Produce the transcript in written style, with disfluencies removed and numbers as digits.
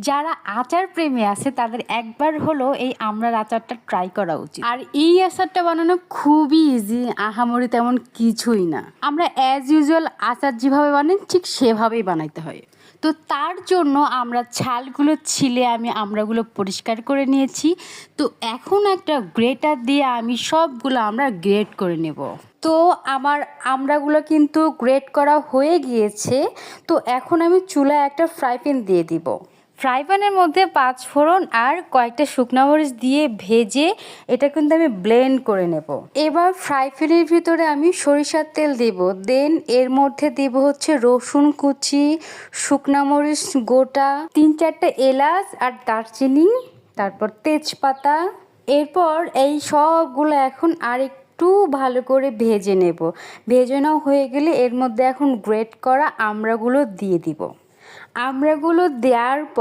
যারা আচার প্রেমী আছে তাদের একবার হলো এই আমড়ার আচারটা ট্রাই করা উচিত। আর এই আচারটা বানানো খুবই ইজি, আহামরি তেমন কিছুই না। আমরা অ্যাজ ইউজুয়াল আচার যেভাবে বানাই ঠিক সেভাবেই বানাইতে হয়। তো তার জন্য আমরা ছালগুলো ছিলে আমি আমড়াগুলো পরিষ্কার করে নিয়েছি। তো এখন একটা গ্রেটার দিয়ে আমি সবগুলো আমরা গ্রেট করে নেব। তো আমার আমড়াগুলো কিন্তু গ্রেট করা হয়ে গিয়েছে। তো এখন আমি চুলায় একটা ফ্রাই প্যান দিয়ে দিব। ফ্রাই প্যানের মধ্যে 5 ফোড়ন আর কয়েকটা শুকনো মরিচ দিয়ে ভেজে এটা কিন্তু আমি ব্লেন্ড করে নেব। এবার ফ্রাই প্যানের ভিতরে আমি সরিষার তেল দেব, দেন এর মধ্যে দেব হচ্ছে রসুন কুচি, শুকনো মরিচ গোটা, 3-4টা এলাচ আর দারচিনি, তারপর তেজপাতা। এরপর এই সবগুলো এখন একটু ভালো করে ভেজে নেব। ভেজে নেওয়া হয়ে গেলে এর মধ্যে এখন গ্রেট করা আমড়াগুলো দিয়ে দিব। আমড়াগুলো দেওয়ার পর